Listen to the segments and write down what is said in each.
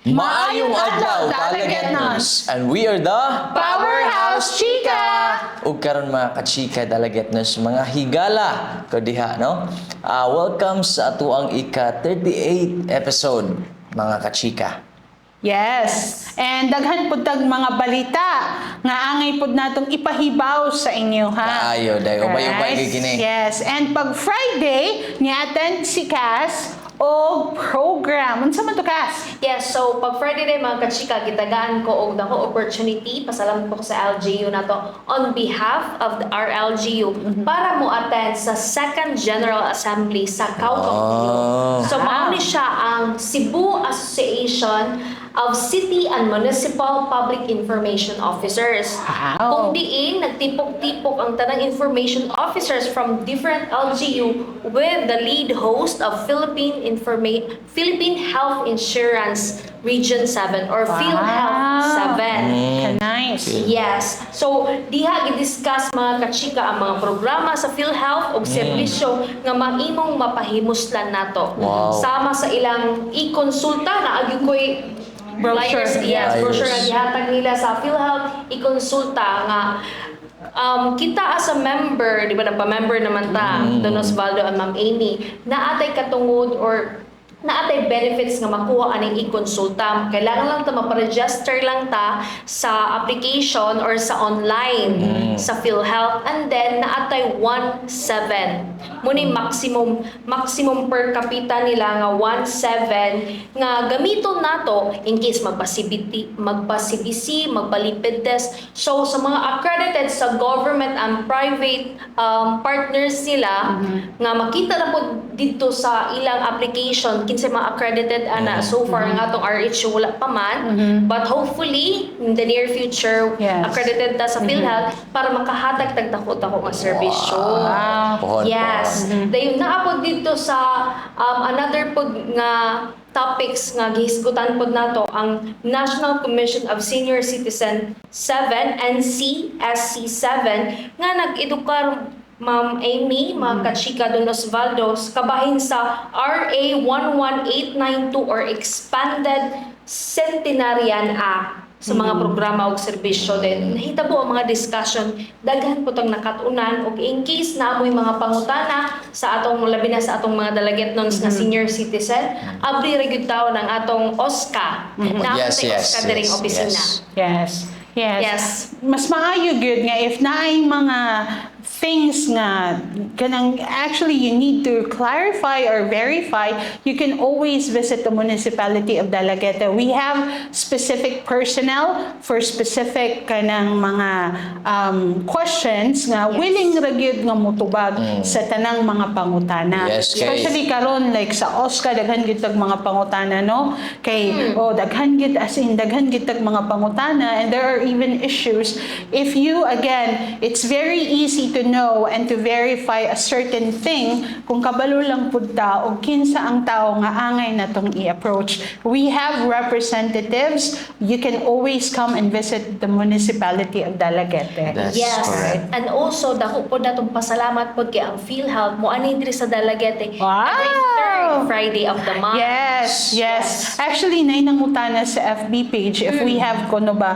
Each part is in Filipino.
Maayong adlaw, Dalagetnos! And we are the Powerhouse Chika! ug karon mga kachika Dalagetnos, mga higala ko diha, no? Welcome sa atuang ika-38 episode, mga kachika. Yes, and daghan pud tag mga balita nga angay pud natong ipahibaw sa inyo, ha? Kaayo, dayo. Ubay-ubay kay kini. Yes, and pag Friday, ni-attend si Cass o program. Unsa man to, Cass? Yes, so pag Friday day mga kachika, gitagaan ko og dako opportunity, pasalamat po ko sa LGU na to on behalf of our LGU para mo attend sa second General Assembly sa Kaukang. So mao ni siya ang Cebu Association of City and Municipal Public Information Officers. Wow. Kung diin, nagtipok-tipok ang tanang information officers from different LGU with the lead host of Philippine Health Insurance Region 7 or PhilHealth 7. Nice. Yes. So, diha gi-discuss mga kachika ang mga programa sa PhilHealth o serbisyo nga mahimong mapahimuslan nato. Wow. Sama sa ilang i-konsulta na agi ko'y Brochure. Yes, Flyers. brochure na gihatag nila sa PhilHealth, i-konsulta nga kita as a member, di ba nagpa-member naman ta, Don Osvaldo and Ma'am Amy, naatay katungod or naatay benefits nga makuha aning i-konsulta. Kailangan lang ta maparegister lang ta sa application or sa online sa PhilHealth, and then naatay 1.7. Muni maximum per capita nila nga 1.7 nga gamiton nato in case magpa-CBC, magpa-lipid test. So sa mga accredited sa government and private partners nila nga makita na po dito sa ilang application kinsa mga accredited ana. So far nga tong RH wala pa man, but hopefully in the near future Yes. accredited ta sa PhilHealth para makahatag tag dako-dako nga serbisyo. Pohon, Yes. Dayon naapod dito sa another pod nga topics nga gihisgutan pod nato ang National Commission of Senior Citizen 7 NCSC 7 nga nag-edukar Ma'am Amy, mga kachika Don Osvaldo, kabahin sa RA 11892 or Expanded Centenarian Act sa mga programa o serbisyo din. Nahitabo ang mga discussion, daghan po tang nakatunan o in case na amoy mga pangutana sa atong labi na sa atong mga Dalagetnons nga senior citizen, abri ra gyud tawo ng atong OSCA. Na Yes, atong yes, OSCA diring yes, opisina. Yes. Yes. Yes. Mas maayo good nga if naay mga things nga kanang actually you need to clarify or verify, you can always visit the municipality of Dalaguete. We have specific personnel for specific kanang mga questions nga willing ra gyud nga mutubag sa tanang mga pangutana. Yes, kay- Especially karon like sa OSCA daghan gyud tag mga pangutana, no? Kay daghan gyud as in daghan gyud tag mga pangutana, and there are even issues if you again it's very easy to know and to verify a certain thing kung kabalo lang pud ta o kinsa ang tao nga angay natong i-approach. We have representatives. You can always come and visit the municipality of Dalaguete. That's Yes. correct. And also, dako po natong pasalamat po kay ang PhilHealth mo ani diri sa Dalaguete Wow! every third Friday of the month. Yes, yes. Actually, nainangutana sa FB page if we have kuno ba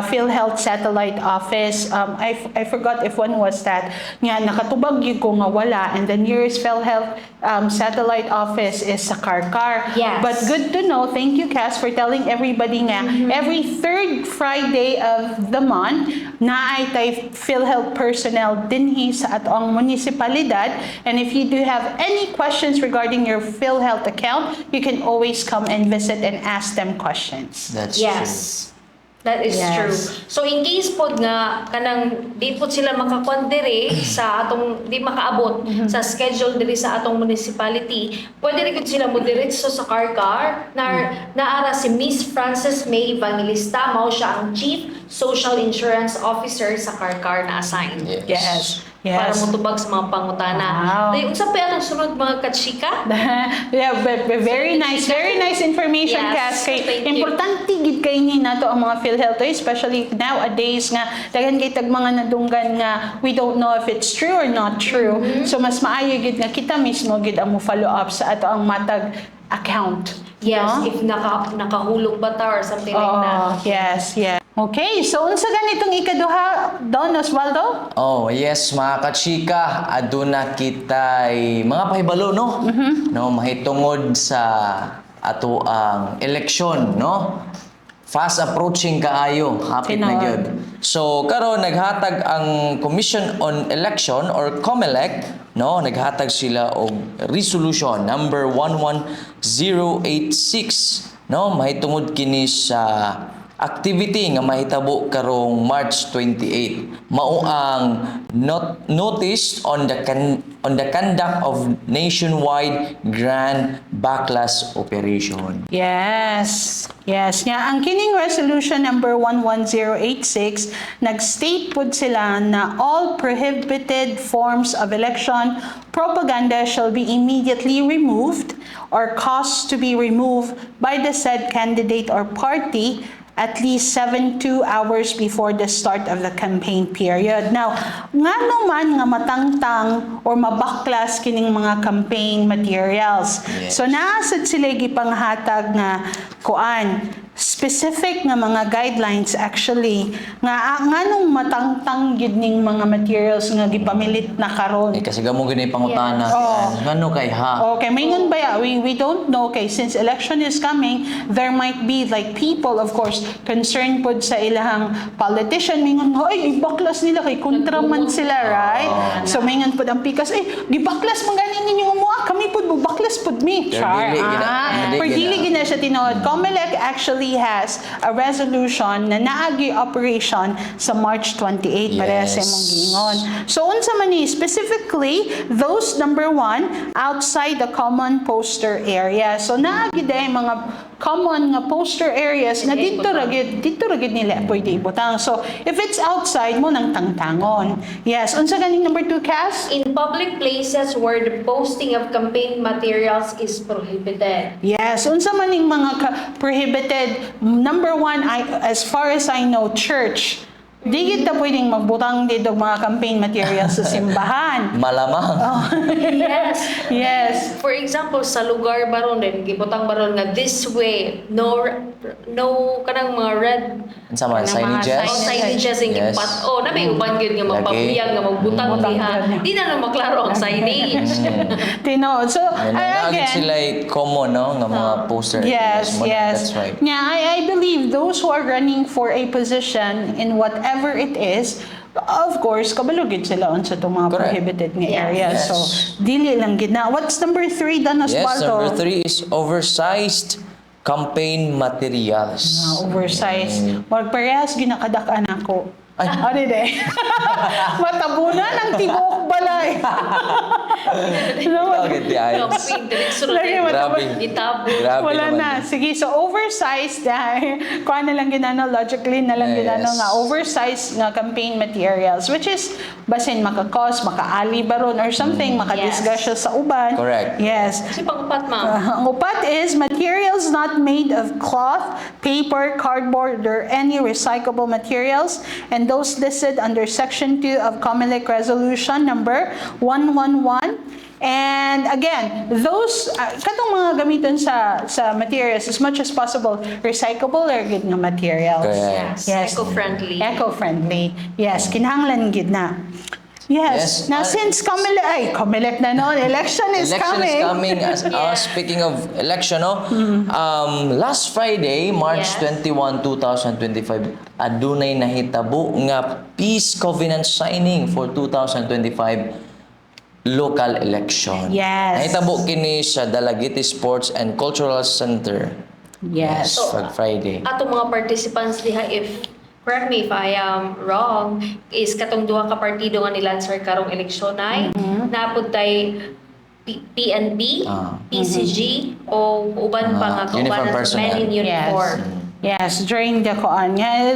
PhilHealth Satellite Office. I forgot if one was that. Nga, nakatubag yun ko nga wala. And the nearest PhilHealth Satellite Office is sa Karkar. Yes. But good to know. Thank you, Cass, for telling everybody nga every third Friday of the month na ay tay PhilHealth personnel dinhi sa atong munisipalidad. And if you do have any questions regarding your PhilHealth account, you can always come and visit and ask them questions. That's Yes. That is Yes. true. So in case pod nga kanang di pod sila makakuan diri sa atong di makaabot sa schedule diri sa atong municipality, pwede rin gud sila mo diretso sa Karkar na naara si Miss Frances May Evangelista, mao siya ang Chief Social Insurance Officer sa Karkar na assign. true. Yes. Para Yes. motubag sa mga pangutana. Wow. Dayon unsa pa ang sunod mga kachika? Yeah, but very nice information, Yes, Cass. Kay thank you. importante gid kay ni nato ang mga PhilHealth, especially nowadays nga daghan kay tag mga nadunggan nga we don't know if it's true or not true. So mas maayo gid nga kita mismo gid ang mo follow up sa ato ang matag account. Yes, no? if nakahulog ba ta or something like that. Yes, yes. Okay, so unsa ganitong ikaduha, Don Osvaldo? Oh, yes, mga kachika, aduna kitay mga pahibalo, no? No, mahitungod sa ato ang eleksyon, no? Fast approaching kaayo, hapit na Tinuod. gyud. So karon naghatag ang Commission on Election or COMELEC, no, naghatag sila og resolution number 11086, no, mahitungod kini sa activity nga mahitabo karong March 28. Mao ang notice on the conduct of nationwide grand backlash operation. Yes. Yes. Nga, ang kining resolution number 11086, nag-state pud sila na all prohibited forms of election propaganda shall be immediately removed or caused to be removed by the said candidate or party at least 72 hours before the start of the campaign period. Now, ngano man nga matangtang or mabaklas kining mga campaign materials. Yes. So naasad sila gipanghatag nga kuan specific nga mga guidelines actually nga nganong matangtang gid ning mga materials nga gipamilit na karon. Kasi gamo gini pangutana. Yes. Oh. Ngano kay ha? Okay, maingon ba ya? We don't know. Okay, since election is coming, there might be like people, of course, concerned pod sa ilahang politician. Maingon nga, ay, ibaklas nila kay kontra man sila, right? So, maingon pod ang pikas, gibaklas man ganin ninyo umuha. Kami pod, baklas pod mi. Pero dili gina- Per dili dili gina. gina siya tinood. COMELEC actually has a resolution na naagi operation sa March 28 para sa Yes. imong giingon. So, unsa man ni specifically those number 1 outside the common poster area. So naagi day mga common nga poster areas nga Pwede dito ra gid nila pwede ibutang. So if it's outside mo nang tangtangon. Yes, unsa ganing number 2, Cass? In public places where the posting of campaign materials is prohibited. Yes, unsa man ning mga prohibited. Number 1, as far as I know, church. Di gid ta pwedeng magbutang dito mga campaign materials sa simbahan. Malamang. Yes. Yes. For example, sa lugar baron din gibutang baron nga this way, no kanang mga red Unsa man Kanang mga signages? signages ang Yes. gipat. Oh, nabi uban gyud nga Lagi. magpapuyang nga magbutang Butang diha. gyud. Di na maklaro ang signage. Tinood. So, Nagagit again, sila common, no? Nga mga poster. yes, yes. That's right. Yeah, I believe those who are running for a position in whatever it is, of course, kabalugid sila unsa itong mga Correct. prohibited nga Yes. areas. Yes. So, dili lang gid na. What's number 3, Danos Yes, Balto? number 3 is oversized campaign materials. Oversized. Magparehas ginakadak-an ako. Ay, ano de? Matabunan ang tibok balay. Bakit di ayos? Campaign direksyon Lagi din. mataba- Grabe. Itabo. Grabe Wala naman na. yun. Sige, so oversized dahil kuha na lang ginano, logically na lang Yes. ginano nga oversized nga campaign materials which is basin makakos, makaali baron or something, makadisgrasya sa uban. Correct. Yes. Si pang-upat, ma'am. Ang upat is materials not made of cloth, paper, cardboard, or any recyclable materials, and those listed under Section 2 of COMELEC Resolution number 111. And again, those katong mga gamiton sa materials as much as possible recyclable or gid nga materials. Correct. Yes. Eco-friendly. Eco-friendly. Yes, kinahanglan gid na. Yes. Yes. Now since COMELEC na noon, election is Election coming. is coming. Speaking of election, no? Last Friday, March Yes. 21, 2025, adunay nahitabo nga peace covenant signing for 2025 local election. Yes. Nahitabo kini sa Dalagiti Sports and Cultural Center. Yes. Pag Friday. Ato mga participants diha, if correct me if I am wrong, is katong duha ka partido nga nilansar karong eleksyon ay naapod tay PNP, PCG o uban pa nga Uniform kaubanan sa personnel. men in uniform. Yes, during the Quran. Yeah,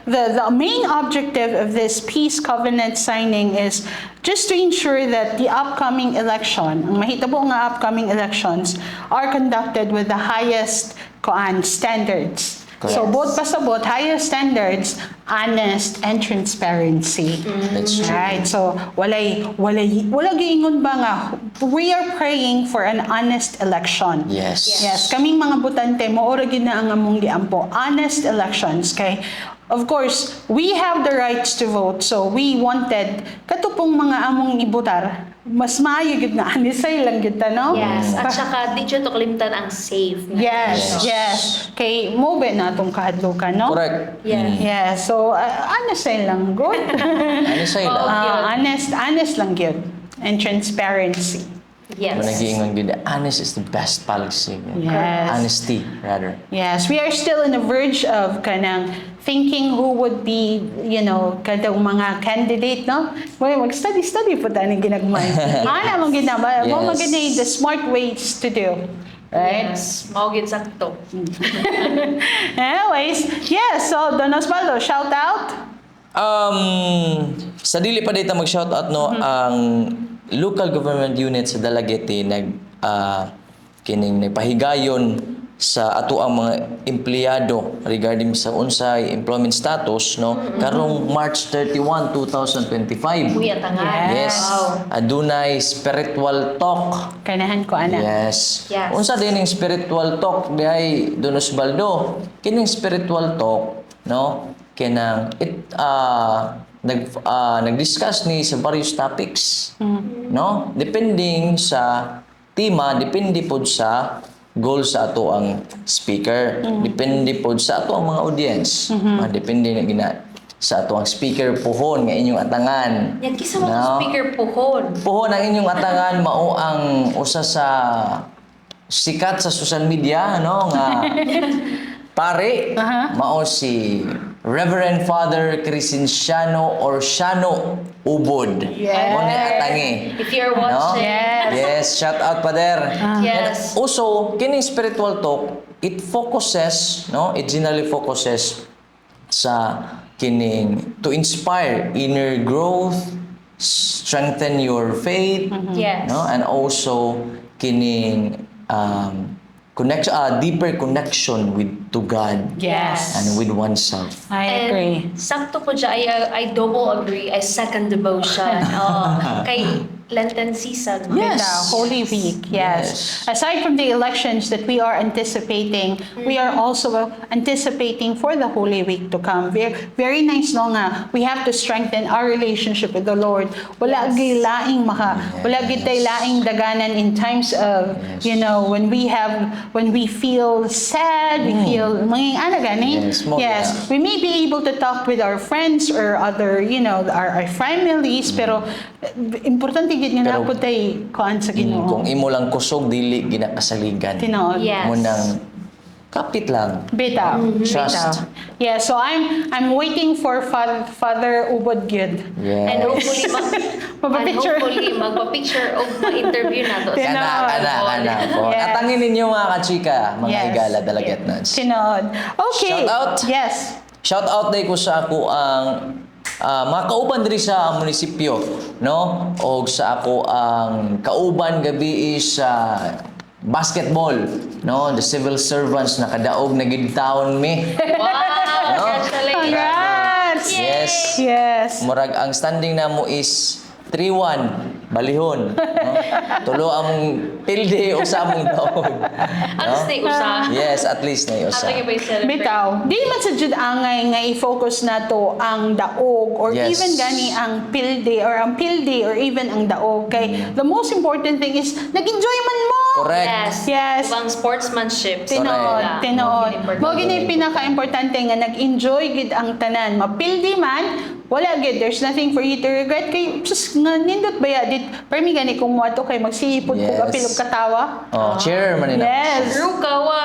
the main objective of this peace covenant signing is just to ensure that the upcoming election, ang mahitabo nga upcoming elections, are conducted with the highest Quran standards. Correct. So both pasabot, highest standards, honest and transparency. That's true. Right. So wala giingon ba nga we are praying for an honest election. Yes. Yes, kaming mga butante mo ora gid na ang among giampo. Honest elections kay of course, we have the rights to vote. So we wanted katupong mga among ibutar mas maayo gid nga anisay lang gid ta no? Yes. At saka, di siya to kalimtan ang safe. Yes, yes. Kay mo ba na itong kahadlukan, no? Correct. Yes. Yeah, so honest lang good. Ano sa'yo lang? Honest lang good. And transparency. Yes. Kung nag-iingon gid, honest is the best policy. Yes. Honesty, rather. Yes, we are still on the verge of kanang thinking who would be, kadang mga candidate, no? Well, mag-study po tayo ng ginagmay. Ana, mo ginaba, mo Yes. maganda the smart ways to do. Right? Yes. Maugid sakto. Anyways, yes, so Don Osvaldo, shout out. Sa dili pa dito mag-shoutout, no, ang local government unit sa Dalagete kining nagpahigayon sa ato ang mga empleyado regarding sa unsay employment status, no, karong March 31, 2025. Kuya tangan. Yes. Wow. Adunay spiritual talk. Kanahan ko, ana. Yes. Yes. Unsa din yung spiritual talk dihay Don Osvaldo? Kining spiritual talk, no, kanang nag-discuss ni sa various topics. No? Depending sa tema, depende pod sa goal sa ato ang speaker. Depende pod sa ato ang mga audience. Depende na gina sa ato ang speaker pohon nga inyong atangan. Yan, kisa mo No? speaker pohon. Pohon ang inyong atangan mao ang usa sa sikat sa social media, no, nga pare, mao si Reverend Father Crescenciano Orsiano Ubod. Yes. Mo ni atangi. If you're watching. Yes. Yes, shout out Father. Yes. And also, kining spiritual talk, it focuses, no, it generally focuses sa kining to inspire inner growth, strengthen your faith, Yes. no, and also kining deeper connection with to God Yes. and with oneself. I agree. Sakto po dyan, I double agree. I second devotion. Kay Lenten season. Yes. The Holy Week, yes. Aside from the elections that we are anticipating, we are also anticipating for the Holy Week to come. Very, very nice no nga. We have to strengthen our relationship with the Lord. Wala gid laing wala gid tay laing daganan in times of, when we feel sad, we feel manging ana gani. Yes, mo- Yes. We may be able to talk with our friends or other, our families, pero importante gid nga Pero- napod tay kuan sa Ginoo. Kung imo lang kusog dili ginakasaligan. Tinood. Yes. Mo nang kapit lang. Bitaw. Trust. Bitaw. Yeah, so I'm waiting for Father Ubod Gyud. Yes. And hopefully, Mapapicture. magpa-picture o ma-interview na to. Kana po. Yes. Atangin ninyo mga kachika, mga Yes. higala, dalagetnans. Tinood. Okay. Shout out. Yes. Shout out day ko sa ako ang mga kauban diri sa munisipyo, no? O sa ako ang kauban gabi sa basketball, no? The civil servants na kadaog na gid taon mi. Wow! Congratulations! Congrats. Yes. Yes. Murag ang standing namo is 3-1 balihon, no? Tulo among pilde o sa among daog. At least na usa. Yes, at least na usa. After ba i-celebrate? Bitaw, di man sa jud angay nga i-focus nato ang daog or Yes. even gani ang pilde or even ang daog kay the most important thing is nag-enjoy man mo. Correct. Yes. Yes. Ibang sportsmanship. Tinood, tinood. Mo gini pinaka-importante nga nag-enjoy gid ang tanan. Mapildi man, wala gid. There's nothing for you to regret kay sus nga nindot baya dit. Permi gani kung moadto kay magsipod ko Yes. kapil og katawa. Oh, cheer man nila. Yes. Rukawa!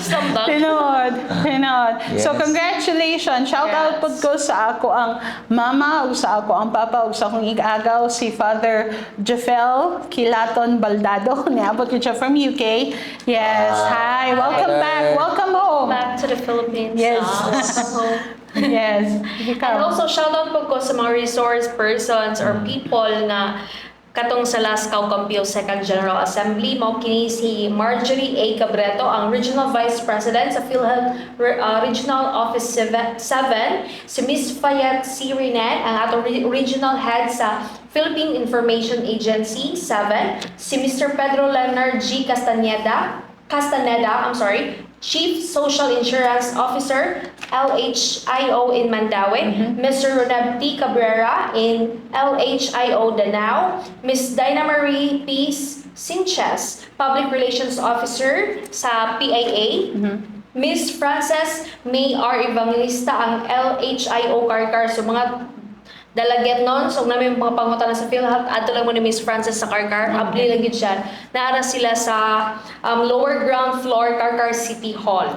Sambak. Tinood. Yes. So congratulations. Shout out pod ko sa ako ang mama ug sa ako ang papa ug sa akong ig-agaw si Father Jafel Kilaton Baldado. Niabot ko siya from UK. Yes. Hi. Welcome Father. back. Welcome home. Back to the Philippines. Yes. Welcome home. Yes. And also, shout out po ko sa mga resource persons or people na katong sa Las Caucampio Second General Assembly, mao kini si Marjorie A. Cabreto, ang Regional Vice President sa PhilHealth Regional Office 7, si Ms. Fayette C. Rinet, ang atong Regional Head sa Philippine Information Agency 7, si Mr. Pedro Leonard G. Castaneda, Chief Social Insurance Officer, LHIO in Mandaue, Mr. Ronab T. Cabrera in LHIO Danao, Ms. Dinah Marie P. Sinches, Public Relations Officer sa PIA, Ms. Frances May R. Evangelista, ang LHIO Karkar. So mga dalagyan nun, so namin mga pangutana sa PhilHealth, ato lang mo ni Ms. Frances sa Karkar, apply lang yun siya. Naara sila sa lower ground floor, Karkar City Hall.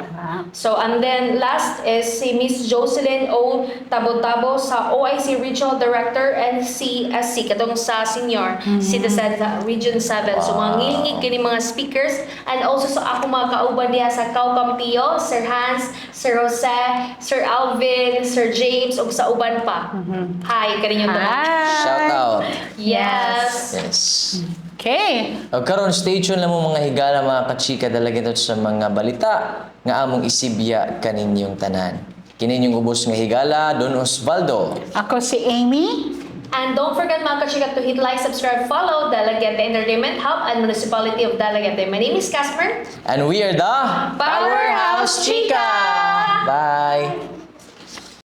So, and then last is si Ms. Jocelyn O. Tabo-Tabo sa OIC Regional Director NCSC, katong sa Senior Citizen sa Region 7. So, mga ngilingig kini mga speakers, and also sa ako mga kauban diha sa Caucampio, Sir Hans, Sir Jose, Sir Alvin, Sir James, ug sa uban pa. Hi, kaninyong tanan. Shout out. Yes. Yes. Okay. O karon stay tuned lang mo mga higala mga kachika dalagin to sa mga balita nga among isibya kaninyong tanan. Kininyong ubos nga higala, Don Osvaldo. Ako si Amy. And don't forget mga kachika to hit like, subscribe, follow Dalagete Entertainment Hub and Municipality of Dalagete. My name is Casper. And we are the Powerhouse Chika! Bye!